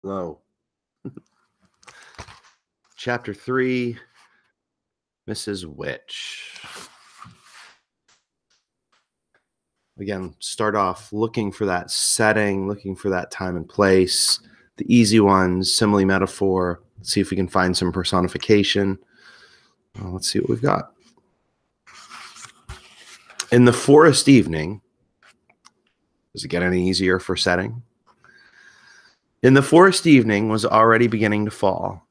Hello. Chapter 3, Mrs. Witch. Again, start off looking for that setting, looking for that time and place, the easy ones, simile, metaphor. Let's see if we can find some personification. Let's see what we've got. In the forest evening, does it get any easier for setting? In the forest evening was already beginning to fall,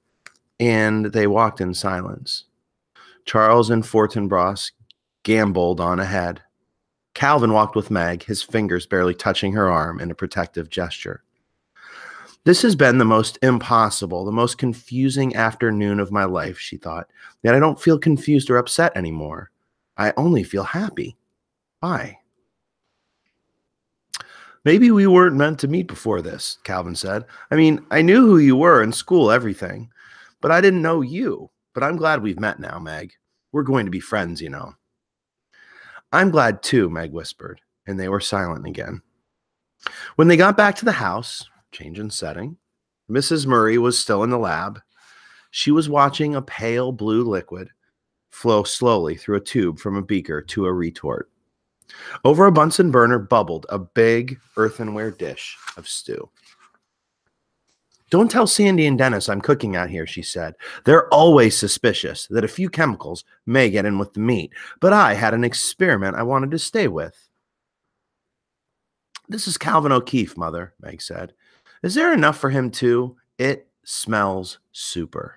and they walked in silence. Charles and Fortinbras gamboled on ahead. Calvin walked with Meg, his fingers barely touching her arm in a protective gesture. This has been the most impossible, the most confusing afternoon of my life, she thought. Yet I don't feel confused or upset anymore. I only feel happy. Why? Maybe we weren't meant to meet before this, Calvin said. I mean, I knew who you were in school, everything, but I didn't know you. But I'm glad we've met now, Meg. We're going to be friends, you know. I'm glad too, Meg whispered, and they were silent again. When they got back to the house, change in setting, Mrs. Murry was still in the lab. She was watching a pale blue liquid flow slowly through a tube from a beaker to a retort. Over a Bunsen burner bubbled a big earthenware dish of stew. Don't tell Sandy and Dennis I'm cooking out here, she said. They're always suspicious that a few chemicals may get in with the meat, but I had an experiment I wanted to stay with. This is Calvin O'Keefe, Mother, Meg said. Is there enough for him too? It smells super.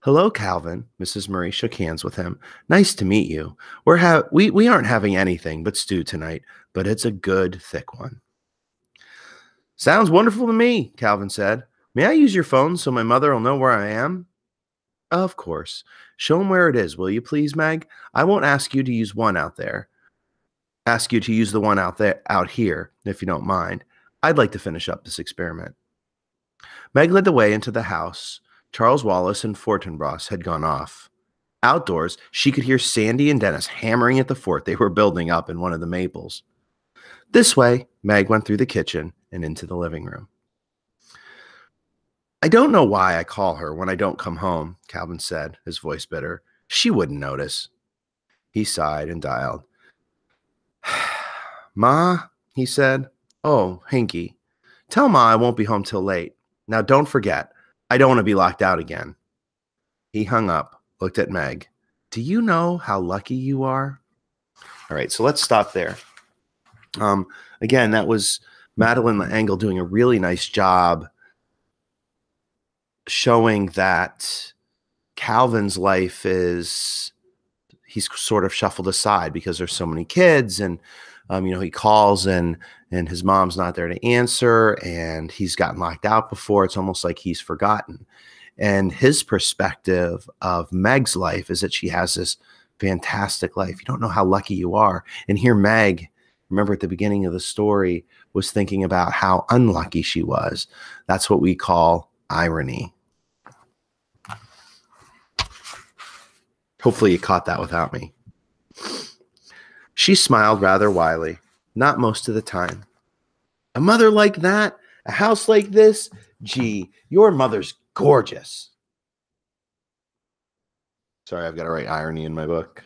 Hello, Calvin. Mrs. Murry shook hands with him. Nice to meet you. We aren't having anything but stew tonight, but it's a good, thick one. Sounds wonderful to me, Calvin said. May I use your phone so my mother will know where I am? Of course. Show him where it is, will you please, Meg? I won't ask you to use one out there. Ask you to use the one out here, if you don't mind. I'd like to finish up this experiment. Meg led the way into the house. Charles Wallace and Fortinbras had gone off. Outdoors, she could hear Sandy and Dennis hammering at the fort they were building up in one of the maples. This way, Meg went through the kitchen and into the living room. I don't know why I call her when I don't come home, Calvin said, his voice bitter. She wouldn't notice. He sighed and dialed. Ma, he said. Oh, Hinky. Tell Ma I won't be home till late. Now don't forget, I don't want to be locked out again. He hung up, looked at Meg. Do you know how lucky you are? All right, so let's stop there. Again, that was Madeline L'Engle doing a really nice job showing that Calvin's life he's sort of shuffled aside because there's so many kids, and he calls and his mom's not there to answer, and he's gotten locked out before. It's almost like he's forgotten. And his perspective of Meg's life is that she has this fantastic life. You don't know how lucky you are. And here Meg, remember at the beginning of the story, was thinking about how unlucky she was. That's what we call irony. Hopefully you caught that without me. She smiled rather wryly. Not most of the time. A mother like that? A house like this? Gee, your mother's gorgeous. Sorry, I've got to write irony in my book.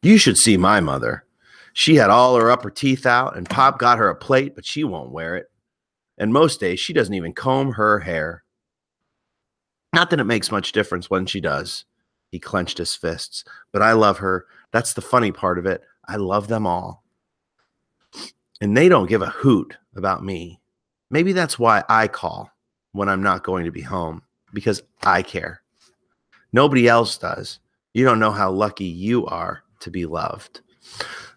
You should see my mother. She had all her upper teeth out, and Pop got her a plate, but she won't wear it. And most days, she doesn't even comb her hair. Not that it makes much difference when she does. He clenched his fists. But I love her. That's the funny part of it. I love them all. And they don't give a hoot about me. Maybe that's why I call when I'm not going to be home. Because I care. Nobody else does. You don't know how lucky you are to be loved.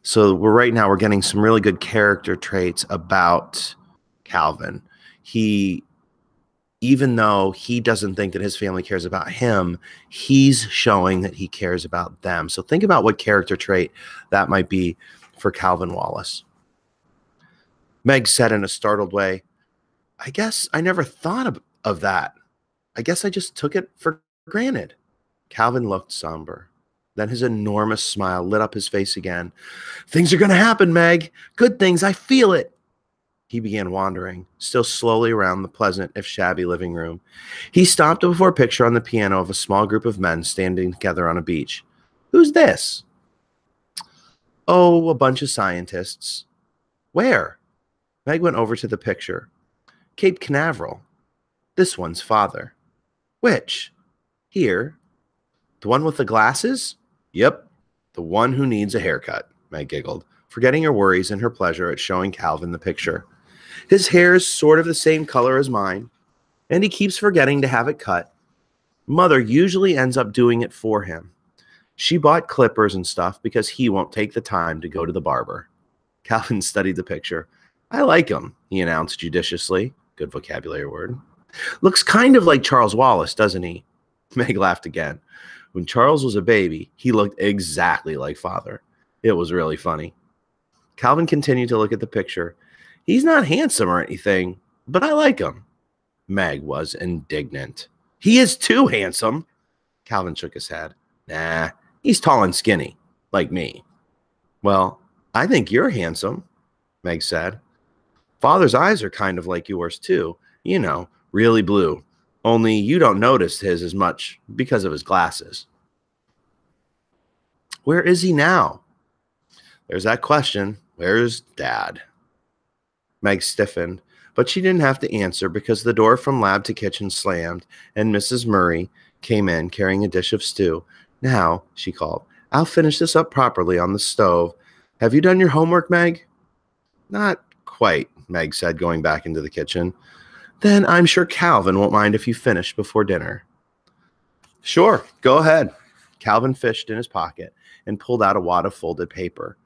So right now we're getting some really good character traits about Calvin. Even though he doesn't think that his family cares about him, he's showing that he cares about them. So think about what character trait that might be for Calvin Wallace. Meg said in a startled way, I guess I never thought of that. I guess I just took it for granted. Calvin looked somber. Then his enormous smile lit up his face again. Things are going to happen, Meg. Good things. I feel it. He began wandering, still slowly around the pleasant, if shabby, living room. He stopped before a picture on the piano of a small group of men standing together on a beach. Who's this? Oh, a bunch of scientists. Where? Meg went over to the picture. Cape Canaveral. This one's father. Which? Here. The one with the glasses? Yep, the one who needs a haircut, Meg giggled, forgetting her worries in her pleasure at showing Calvin the picture. His hair is sort of the same color as mine, and he keeps forgetting to have it cut. Mother usually ends up doing it for him. She bought clippers and stuff because he won't take the time to go to the barber. Calvin studied the picture. I like him, he announced judiciously. Good vocabulary word. Looks kind of like Charles Wallace, doesn't he? Meg laughed again. When Charles was a baby, he looked exactly like father. It was really funny. Calvin continued to look at the picture. He's not handsome or anything, but I like him. Meg was indignant. He is too handsome. Calvin shook his head. Nah, he's tall and skinny, like me. Well, I think you're handsome, Meg said. Father's eyes are kind of like yours too. You know, really blue. Only you don't notice his as much because of his glasses. Where is he now? There's that question. Where's Dad? Meg stiffened, but she didn't have to answer because the door from lab to kitchen slammed and Mrs. Murry came in carrying a dish of stew. Now, she called, I'll finish this up properly on the stove. Have you done your homework, Meg? Not quite, Meg said, going back into the kitchen. Then I'm sure Calvin won't mind if you finish before dinner. Sure, go ahead. Calvin fished in his pocket and pulled out a wad of folded paper.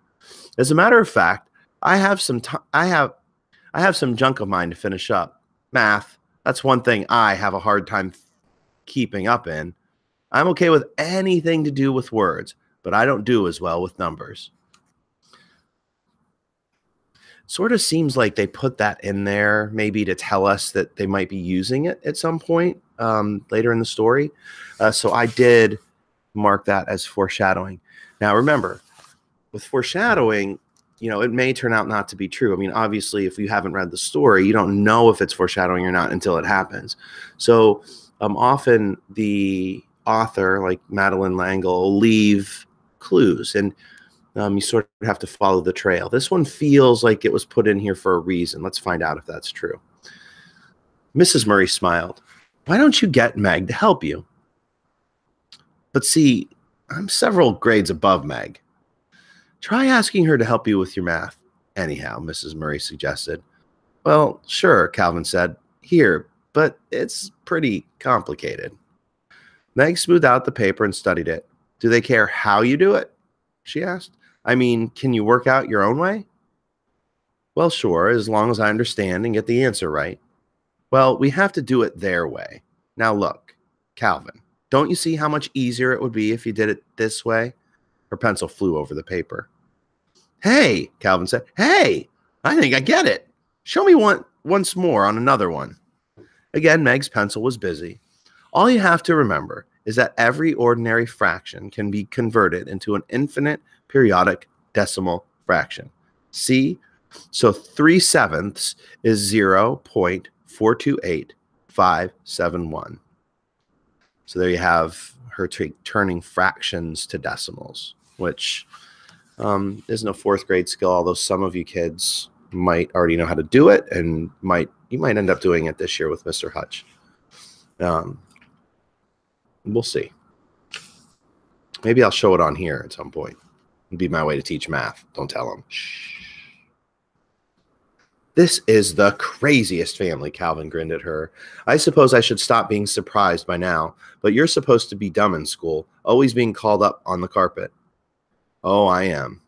As a matter of fact, I have some junk of mine to finish up. Math, that's one thing I have a hard time keeping up in. I'm okay with anything to do with words, but I don't do as well with numbers. Sort of seems like they put that in there maybe to tell us that they might be using it at some point later in the story. So I did mark that as foreshadowing. Now, remember, with foreshadowing, you know, it may turn out not to be true. I mean, obviously, if you haven't read the story, you don't know if it's foreshadowing or not until it happens. So often the author, like Madeline L'Engle, will leave clues, and you sort of have to follow the trail. This one feels like it was put in here for a reason. Let's find out if that's true. Mrs. Murry smiled. Why don't you get Meg to help you? But see, I'm several grades above Meg. Try asking her to help you with your math. Anyhow, Mrs. Murry suggested. Well, sure, Calvin said. Here, but it's pretty complicated. Meg smoothed out the paper and studied it. Do they care how you do it? She asked. I mean, can you work out your own way? Well, sure, as long as I understand and get the answer right. Well, we have to do it their way. Now look, Calvin, don't you see how much easier it would be if you did it this way? Her pencil flew over the paper. Hey, Calvin said. Hey, I think I get it. Show me once more on another one. Again, Meg's pencil was busy. All you have to remember is that every ordinary fraction can be converted into an infinite periodic decimal fraction. See? So 3/7 is 0.428571. So there you have her turning fractions to decimals, which isn't a fourth grade skill, although some of you kids might already know how to do it, and you might end up doing it this year with Mr. Hutch. We'll see. Maybe I'll show it on here at some point. It'd be my way to teach math. Don't tell him. Shh. This is the craziest family, Calvin grinned at her. I suppose I should stop being surprised by now, but you're supposed to be dumb in school, always being called up on the carpet. Oh, I am.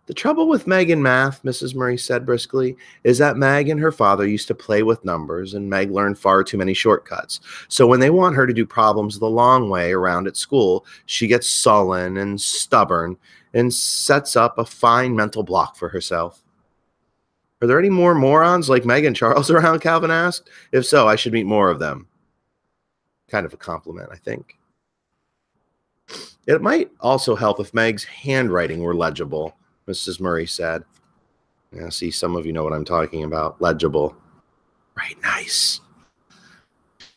The trouble with Meg and math, Mrs. Murry said briskly, is that Meg and her father used to play with numbers, and Meg learned far too many shortcuts. So when they want her to do problems the long way around at school, she gets sullen and stubborn and sets up a fine mental block for herself. Are there any more morons like Meg and Charles around? Calvin asked. If so, I should meet more of them. Kind of a compliment, I think. It might also help if Meg's handwriting were legible, Mrs. Murray said. Yeah, see, some of you know what I'm talking about. Legible. Right, nice.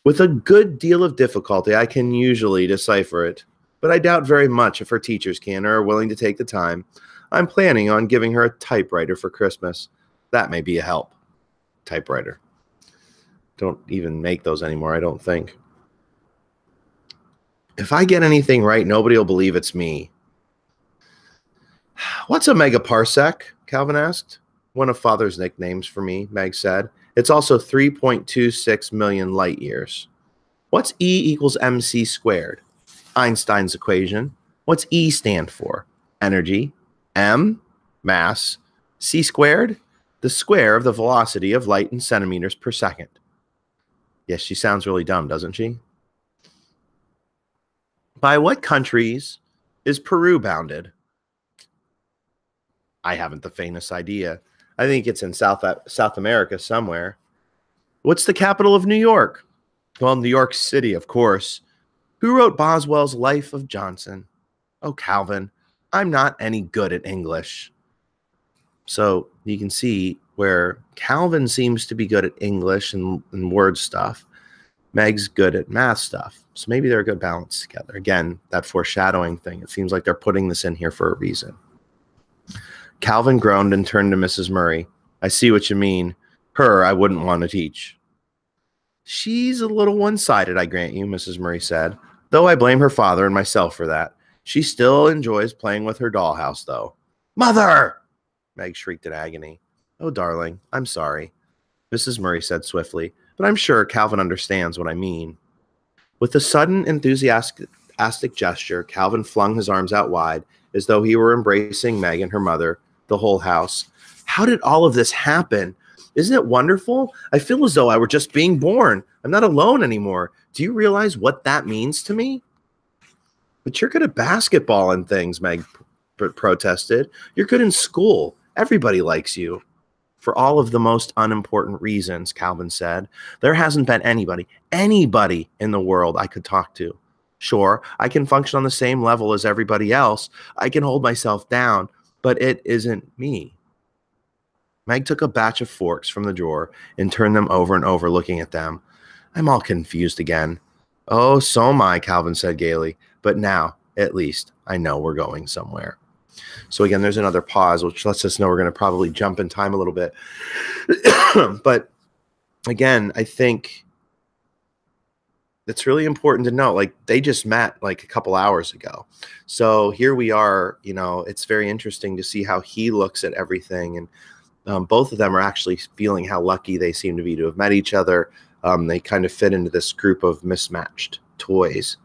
With a good deal of difficulty, I can usually decipher it, but I doubt very much if her teachers can or are willing to take the time. I'm planning on giving her a typewriter for Christmas. That may be a help. Typewriter. Don't even make those anymore, I don't think. If I get anything right, nobody will believe it's me. What's a megaparsec? Calvin asked. One of Father's nicknames for me, Meg said. It's also 3.26 million light years. What's E equals mc squared? Einstein's equation. What's E stand for? Energy. M, mass. C squared, the square of the velocity of light in centimeters per second. Yes, she sounds really dumb, doesn't she? By what countries is Peru bounded? I haven't the faintest idea. I think it's in South America somewhere. What's the capital of New York? Well, New York City, of course. Who wrote Boswell's Life of Johnson? Oh, Calvin, I'm not any good at English. So you can see where Calvin seems to be good at English and word stuff. Meg's good at math stuff. So maybe they're a good balance together. Again, that foreshadowing thing. It seems like they're putting this in here for a reason. Calvin groaned and turned to Mrs. Murray. I see what you mean. Her, I wouldn't want to teach. She's a little one-sided, I grant you, Mrs. Murray said, though I blame her father and myself for that. She still enjoys playing with her dollhouse, though. Mother! Meg shrieked in agony. Oh, darling, I'm sorry, Mrs. Murray said swiftly, but I'm sure Calvin understands what I mean. With a sudden enthusiastic gesture, Calvin flung his arms out wide, as though he were embracing Meg and her mother, the whole house. How did all of this happen? Isn't it wonderful? I feel as though I were just being born. I'm not alone anymore. Do you realize what that means to me? But you're good at basketball and things, Meg protested. You're good in school. Everybody likes you. For all of the most unimportant reasons, Calvin said. There hasn't been anybody in the world I could talk to. Sure, I can function on the same level as everybody else. I can hold myself down, but it isn't me. Meg took a batch of forks from the drawer and turned them over and over, looking at them. I'm all confused again. Oh, so am I, Calvin said gaily. But now, at least, I know we're going somewhere. So again, there's another pause, which lets us know we're going to probably jump in time a little bit. But again, I think it's really important to know, like, they just met like a couple hours ago. So here we are, you know, it's very interesting to see how he looks at everything. And both of them are actually feeling how lucky they seem to have met each other. They kind of fit into this group of mismatched toys.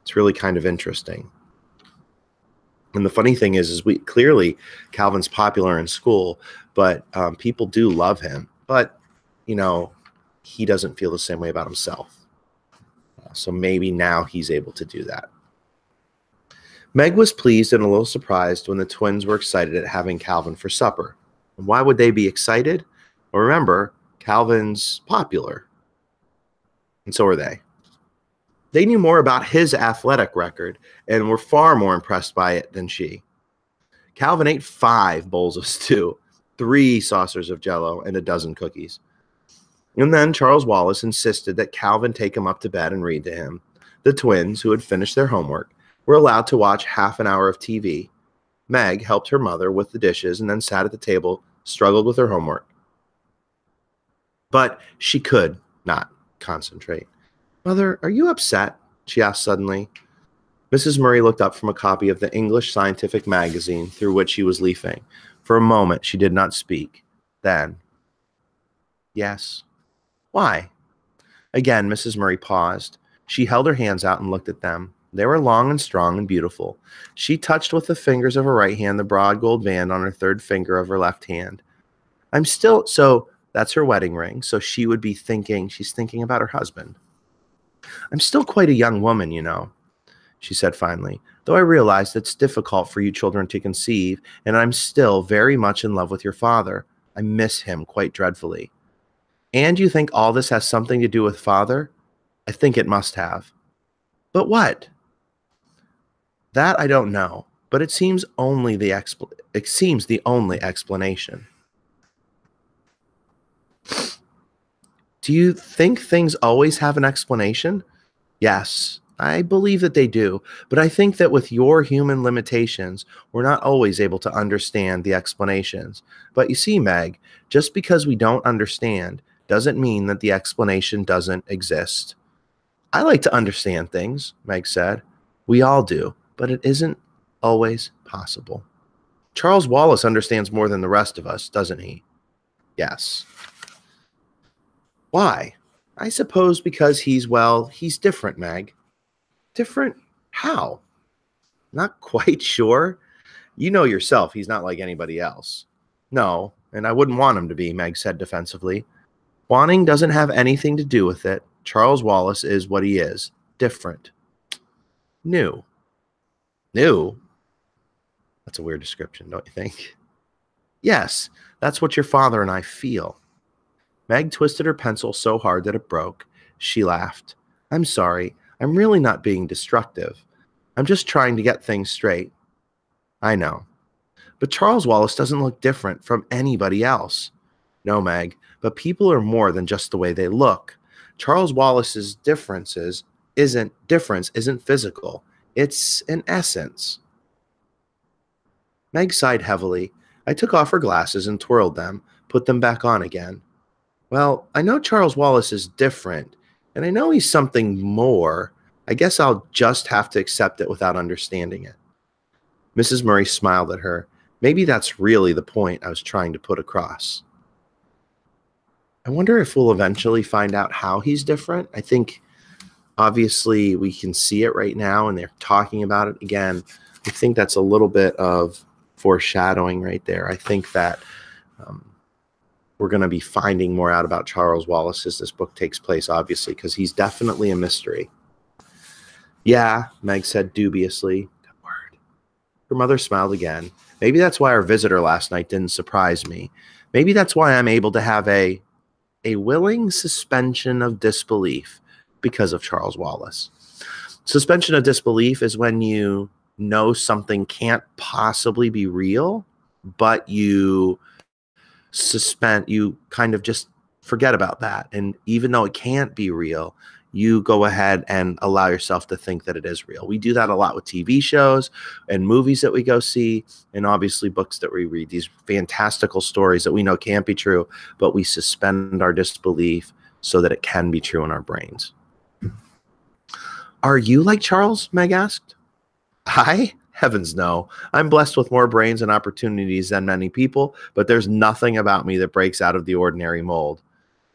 It's really kind of interesting. And the funny thing is we clearly Calvin's popular in school, but people do love him. But, you know, he doesn't feel the same way about himself. So maybe now he's able to do that. Meg was pleased and a little surprised when the twins were excited at having Calvin for supper. And why would they be excited? Well, remember, Calvin's popular. And so are they. They knew more about his athletic record and were far more impressed by it than she. Calvin ate 5 bowls of stew, 3 saucers of Jell-O, and a dozen cookies. And then Charles Wallace insisted that Calvin take him up to bed and read to him. The twins, who had finished their homework, were allowed to watch half an hour of TV. Meg helped her mother with the dishes and then sat at the table, struggled with her homework. But she could not concentrate. Mother, are you upset? She asked suddenly. Mrs. Murray looked up from a copy of the English Scientific Magazine through which she was leafing. For a moment, she did not speak. Then, yes. Why? Again, Mrs. Murray paused. She held her hands out and looked at them. They were long and strong and beautiful. She touched with the fingers of her right hand the broad gold band on her third finger of her left hand. So that's her wedding ring. So she would be thinking, she's thinking about her husband. I'm still quite a young woman, you know, she said finally, though I realize it's difficult for you children to conceive, and I'm still very much in love with your father. I miss him quite dreadfully. And you think all this has something to do with father? I think it must have. But what? That I don't know, but it seems the only explanation. Do you think things always have an explanation? Yes, I believe that they do, but I think that with your human limitations, we're not always able to understand the explanations. But you see, Meg, just because we don't understand doesn't mean that the explanation doesn't exist. I like to understand things, Meg said. We all do, but it isn't always possible. Charles Wallace understands more than the rest of us, doesn't he? Yes. Why? I suppose because he's different, Meg. Different? How? Not quite sure. You know yourself, he's not like anybody else. No, and I wouldn't want him to be, Meg said defensively. Wanting doesn't have anything to do with it. Charles Wallace is what he is. Different. New. New? That's a weird description, don't you think? Yes, that's what your father and I feel. Meg twisted her pencil so hard that it broke. She laughed. I'm sorry. I'm really not being destructive. I'm just trying to get things straight. I know. But Charles Wallace doesn't look different from anybody else. No, Meg, but people are more than just the way they look. Charles Wallace's difference isn't physical. It's an essence. Meg sighed heavily. I took off her glasses and twirled them, put them back on again. Well, I know Charles Wallace is different, and I know he's something more. I guess I'll just have to accept it without understanding it. Mrs. Murry smiled at her. Maybe that's really the point I was trying to put across. I wonder if we'll eventually find out how he's different. I think, obviously, we can see it right now, and they're talking about it again. I think that's a little bit of foreshadowing right there. I think that we're going to be finding more out about Charles Wallace as this book takes place, obviously, because he's definitely a mystery. Yeah, Meg said dubiously. Good word. Her mother smiled again. Maybe that's why our visitor last night didn't surprise me. Maybe that's why I'm able to have a willing suspension of disbelief because of Charles Wallace. Suspension of disbelief is when you know something can't possibly be real, but you kind of just forget about that. And even though it can't be real, you go ahead and allow yourself to think that it is real. We do that a lot with TV shows and movies that we go see, and obviously books that we read, these fantastical stories that we know can't be true, but we suspend our disbelief so that it can be true in our brains. Are you like Charles? Meg asked. I? Heavens no. I'm blessed with more brains and opportunities than many people, but there's nothing about me that breaks out of the ordinary mold.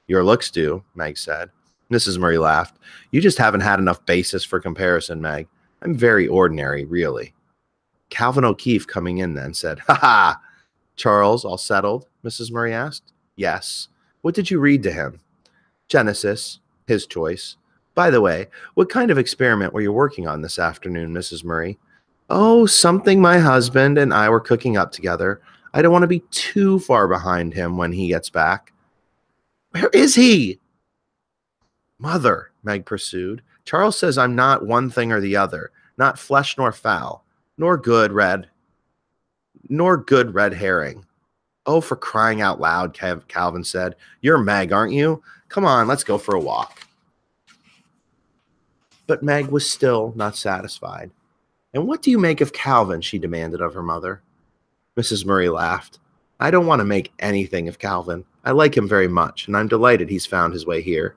Your looks do, Meg said. Mrs. Murry laughed. You just haven't had enough basis for comparison, Meg. I'm very ordinary, really. Calvin O'Keefe, coming in then, said, Ha ha! Charles, all settled? Mrs. Murry asked. Yes. What did you read to him? Genesis, his choice. By the way, what kind of experiment were you working on this afternoon, Mrs. Murry? Oh, something my husband and I were cooking up together. I don't want to be too far behind him when he gets back. Where is he? Mother, Meg pursued. Charles says I'm not one thing or the other, not flesh nor fowl, nor good red herring. Oh, for crying out loud, Calvin said. You're Meg, aren't you? Come on, let's go for a walk. But Meg was still not satisfied. And what do you make of Calvin? She demanded of her mother. Mrs. Murry laughed. I don't want to make anything of Calvin. I like him very much, and I'm delighted he's found his way here.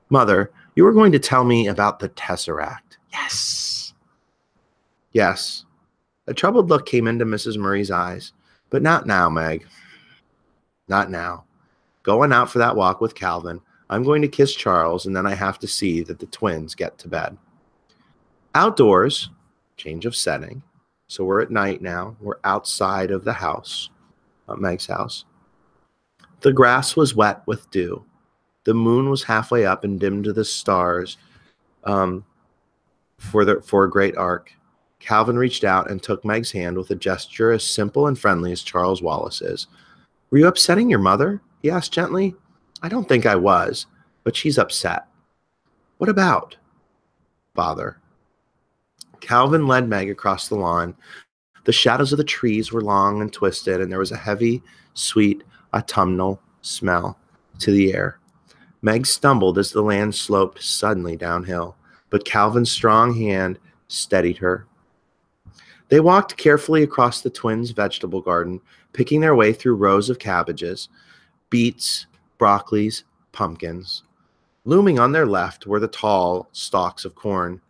Mother, you were going to tell me about the tesseract. Yes. Yes. A troubled look came into Mrs. Murry's eyes. But not now, Meg. Not now. Going out for that walk with Calvin. I'm going to kiss Charles, and then I have to see that the twins get to bed. Outdoors, change of setting. So we're at night now. We're outside of the house, Meg's house. The grass was wet with dew. The moon was halfway up and dimmed to the stars for a great arc. Calvin reached out and took Meg's hand with a gesture as simple and friendly as Charles Wallace is. Were you upsetting your mother? He asked gently. I don't think I was, but she's upset. What about? Father. Calvin led Meg across the lawn. The shadows of the trees were long and twisted, and there was a heavy, sweet, autumnal smell to the air. Meg stumbled as the land sloped suddenly downhill, but Calvin's strong hand steadied her. They walked carefully across the twins' vegetable garden, picking their way through rows of cabbages, beets, broccolis, pumpkins. Looming on their left were the tall stalks of corn.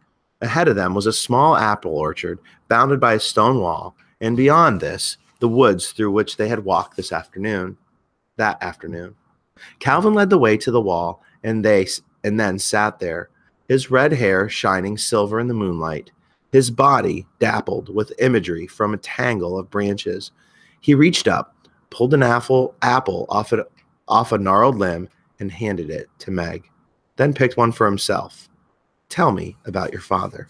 Ahead of them was a small apple orchard, bounded by a stone wall, and beyond this, the woods through which they had walked that afternoon. Calvin led the way to the wall, and then sat there, his red hair shining silver in the moonlight, his body dappled with imagery from a tangle of branches. He reached up, pulled an apple off a gnarled limb, and handed it to Meg, then picked one for himself. Tell me about your father.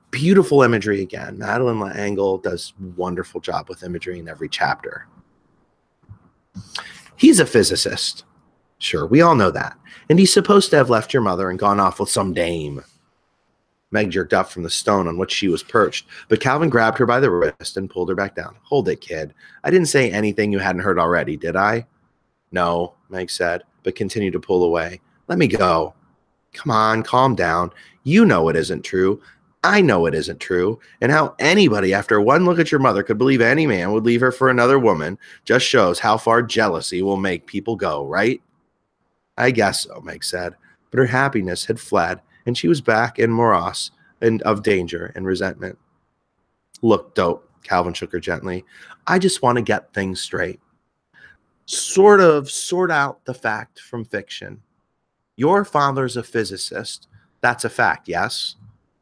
Beautiful imagery again. Madeline L'Engle does a wonderful job with imagery in every chapter. He's a physicist. Sure, we all know that. And he's supposed to have left your mother and gone off with some dame. Meg jerked up from the stone on which she was perched, but Calvin grabbed her by the wrist and pulled her back down. Hold it, kid. I didn't say anything you hadn't heard already, did I? No, Meg said, but continued to pull away. Let me go. Come on, calm down. You know it isn't true. I know it isn't true. And how anybody, after one look at your mother, could believe any man would leave her for another woman just shows how far jealousy will make people go, right? I guess so, Meg said, but her happiness had fled, and she was back in morass of danger and resentment. Look, dope, Calvin shook her gently. I just want to get things straight. Sort out the fact from fiction. Your father's a physicist. That's a fact, yes?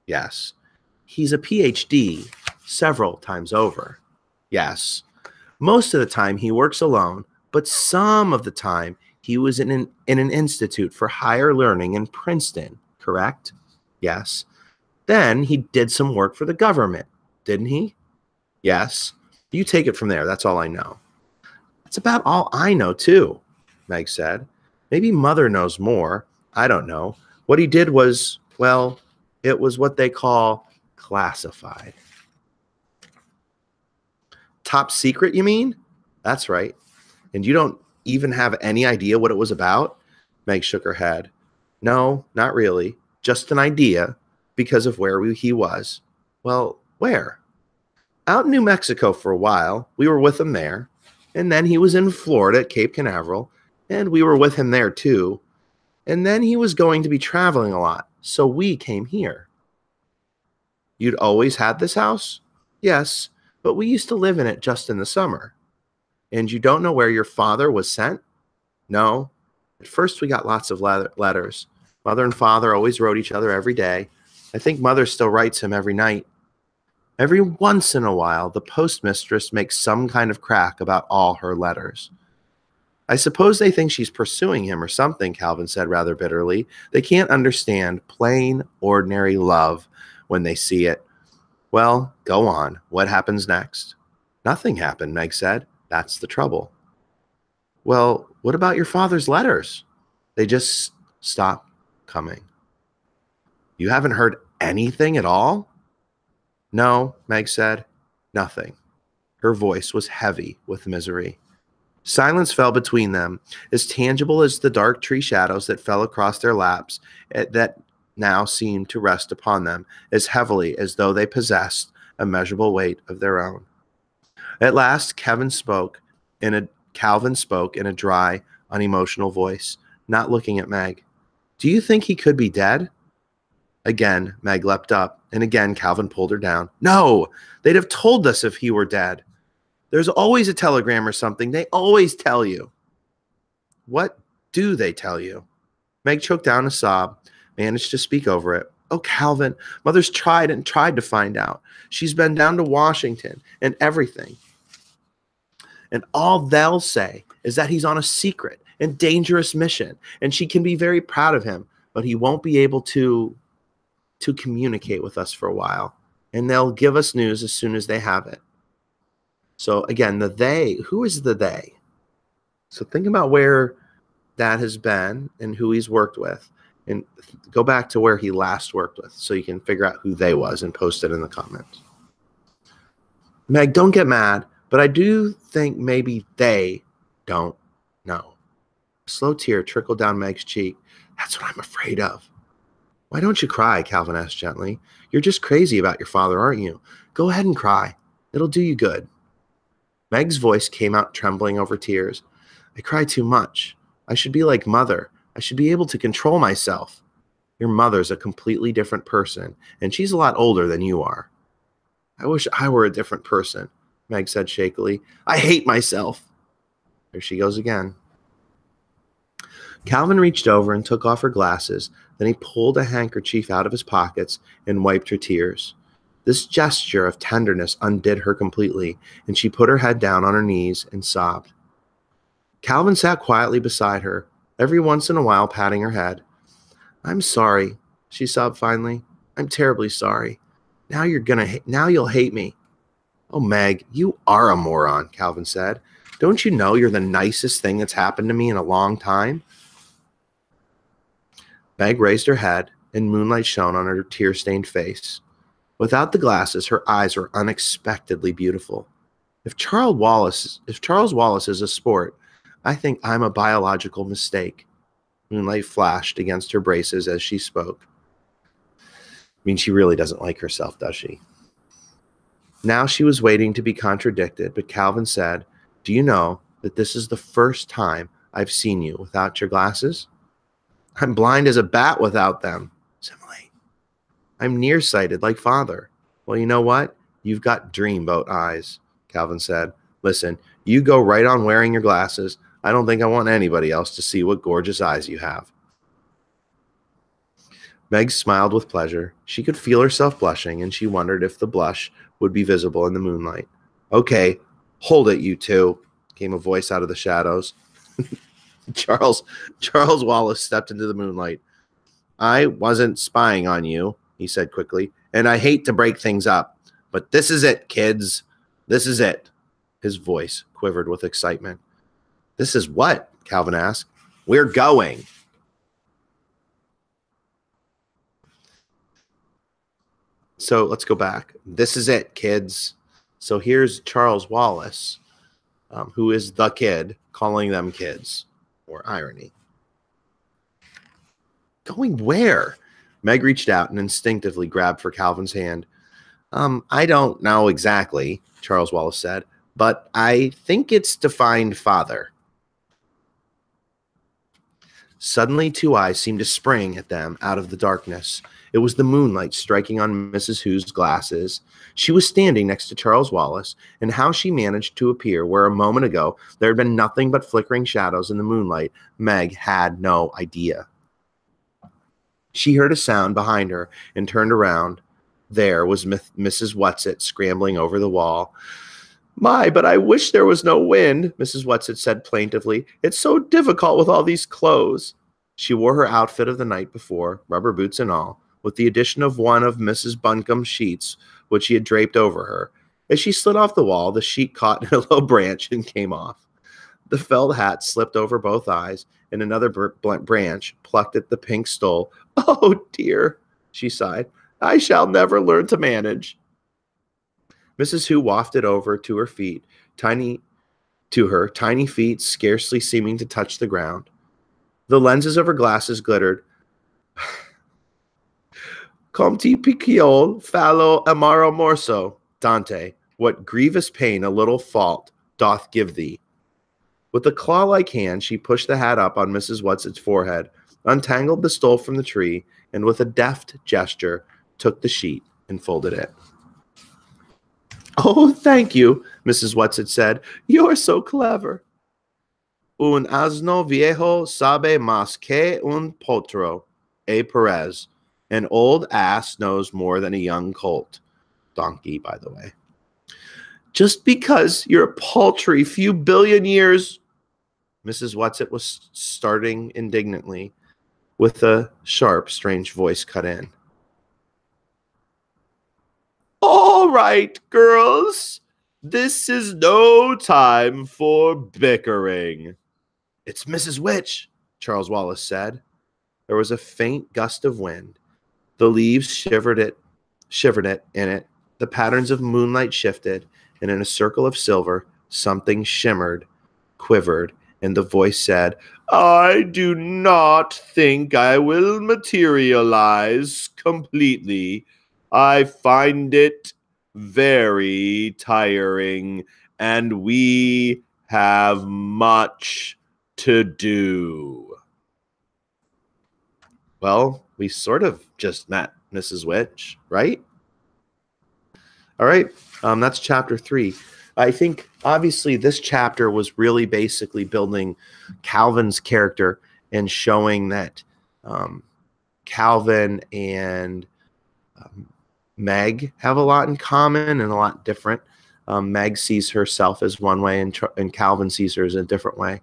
Yes. He's a PhD several times over. Yes. Most of the time he works alone, but some of the time he was in an institute for higher learning in Princeton, correct? Yes. Then he did some work for the government, didn't he? Yes. You take it from there. That's all I know. That's about all I know, too, Meg said. Maybe Mother knows more. I don't know. What he did was, well, it was what they call classified. Top secret, you mean? That's right. And you don't even have any idea what it was about? Meg shook her head. No, not really. Just an idea because of where he was. Well, where? Out in New Mexico for a while. We were with him there. And then he was in Florida at Cape Canaveral. And we were with him there too. And then he was going to be traveling a lot. So we came here. You'd always had this house? Yes, but we used to live in it just in the summer. And you don't know where your father was sent? No. At first we got lots of letters. Mother and father always wrote each other every day. I think Mother still writes him every night. Every once in a while, the postmistress makes some kind of crack about all her letters. I suppose they think she's pursuing him or something, Calvin said rather bitterly. They can't understand plain, ordinary love when they see it. Well, go on. What happens next? Nothing happened, Meg said. That's the trouble. Well, what about your father's letters? They just stopped coming. You haven't heard anything at all? No, Meg said. Nothing. Her voice was heavy with misery. Silence fell between them, as tangible as the dark tree shadows that fell across their laps that now seemed to rest upon them as heavily as though they possessed a measurable weight of their own. At last, Calvin spoke in a dry, unemotional voice, not looking at Meg. Do you think he could be dead? Again, Meg leapt up, and again Calvin pulled her down. No! They'd have told us if he were dead. There's always a telegram or something. They always tell you. What do they tell you? Meg choked down a sob, managed to speak over it. Oh, Calvin, Mother's tried and tried to find out. She's been down to Washington and everything. And all they'll say is that he's on a secret and dangerous mission, and she can be very proud of him, but he won't be able to communicate with us for a while, and they'll give us news as soon as they have it. So again, the they, who is the they? So think about where that has been and who he's worked with. And go back to where he last worked with so you can figure out who they was and post it in the comments. Meg, don't get mad, but I do think maybe they don't know. A slow tear trickled down Meg's cheek. That's what I'm afraid of. Why don't you cry? Calvin asked gently. You're just crazy about your father, aren't you? Go ahead and cry. It'll do you good. Meg's voice came out trembling over tears. I cry too much. I should be like Mother. I should be able to control myself. Your mother's a completely different person, and she's a lot older than you are. I wish I were a different person, Meg said shakily. I hate myself. There she goes again. Calvin reached over and took off her glasses. Then he pulled a handkerchief out of his pockets and wiped her tears. This gesture of tenderness undid her completely, and she put her head down on her knees and sobbed. Calvin sat quietly beside her, every once in a while patting her head. I'm sorry, she sobbed finally. I'm terribly sorry. Now you'll hate me. Oh, Meg, you are a moron, Calvin said. Don't you know you're the nicest thing that's happened to me in a long time? Meg raised her head, and moonlight shone on her tear-stained face. Without the glasses, her eyes were unexpectedly beautiful. If Charles Wallace is a sport, I think I'm a biological mistake. Moonlight flashed against her braces as she spoke. I mean, she really doesn't like herself, does she? Now she was waiting to be contradicted, but Calvin said, Do you know that this is the first time I've seen you without your glasses? I'm blind as a bat without them. Simile. I'm nearsighted like Father. Well, you know what? You've got dreamboat eyes, Calvin said. Listen, you go right on wearing your glasses. I don't think I want anybody else to see what gorgeous eyes you have. Meg smiled with pleasure. She could feel herself blushing, and she wondered if the blush would be visible in the moonlight. Okay, hold it, you two, came a voice out of the shadows. Charles Wallace stepped into the moonlight. I wasn't spying on you, he said quickly, and I hate to break things up, but this is it, kids. This is it. His voice quivered with excitement. This is what? Calvin asked. We're going. So let's go back. This is it, kids. So here's Charles Wallace, who is the kid, calling them kids. Or irony. Going where? Meg reached out and instinctively grabbed for Calvin's hand. I don't know exactly, Charles Wallace said, but I think it's to find Father. Suddenly, two eyes seemed to spring at them out of the darkness. It was the moonlight striking on Mrs. Hugh's glasses. She was standing next to Charles Wallace, and how she managed to appear where a moment ago there had been nothing but flickering shadows in the moonlight, Meg had no idea. She heard a sound behind her and turned around. There was Mrs. Whatsit scrambling over the wall. My, but I wish there was no wind, Mrs. Whatsit said plaintively. It's so difficult with all these clothes. She wore her outfit of the night before, rubber boots and all, with the addition of one of Mrs. Buncombe's sheets, which she had draped over her. As she slid off the wall, the sheet caught in a low branch and came off. The felt hat slipped over both eyes, and another branch plucked at the pink stole. Oh, dear, she sighed. I shall never learn to manage. Mrs. Hugh wafted over to her feet, tiny feet scarcely seeming to touch the ground. The lenses of her glasses glittered. Comte picciol fallo amaro morso, Dante, what grievous pain a little fault doth give thee. With a claw-like hand, she pushed the hat up on Mrs. Whatsit's forehead, untangled the stole from the tree, and with a deft gesture, took the sheet and folded it. Oh, thank you, Mrs. Whatsit said. You're so clever. Un asno viejo sabe más que un potro, Perez. An old ass knows more than a young colt. Donkey, by the way. Just because you're a paltry few billion years, Mrs. Whatsit was starting indignantly, with a sharp, strange voice cut in. All right, girls, this is no time for bickering. It's Mrs. Witch, Charles Wallace said. There was a faint gust of wind. The leaves shivered it in it. The patterns of moonlight shifted, and in a circle of silver, something shimmered, quivered, and the voice said, I do not think I will materialize completely. I find it very tiring, and we have much to do. Well, we sort of just met Mrs. Witch, right? All right. That's chapter 3. I think obviously this chapter was really basically building Calvin's character and showing that Calvin and Meg have a lot in common and a lot different. Meg sees herself as one way, and Calvin sees her as a different way.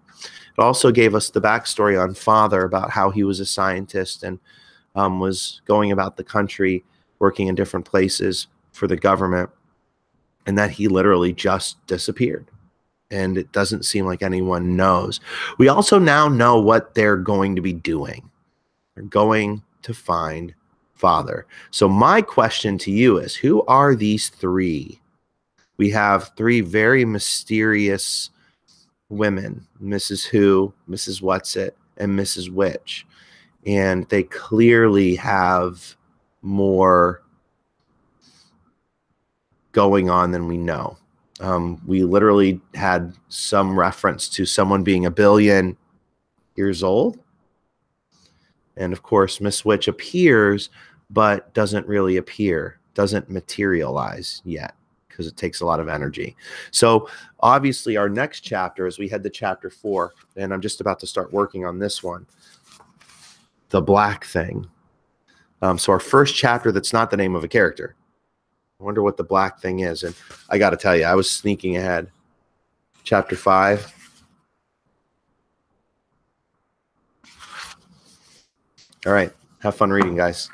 It also gave us the backstory on Father about how he was a scientist and was going about the country working in different places for the government, and that he literally just disappeared. And it doesn't seem like anyone knows. We also now know what they're going to be doing. They're going to find Father. So my question to you is, who are these three? We have three very mysterious women, Mrs. Who, Mrs. Whatsit, and Mrs. Witch. And they clearly have more going on than we know. We literally had some reference to someone being 1 billion years old. And of course, Miss Witch appears, but doesn't really appear, doesn't materialize yet because it takes a lot of energy. So obviously our next chapter, as we head to chapter 4, and I'm just about to start working on this one, the black thing. So our first chapter, that's not the name of a character. I wonder what the black thing is. And I got to tell you, I was sneaking ahead. Chapter 5. All right. Have fun reading, guys.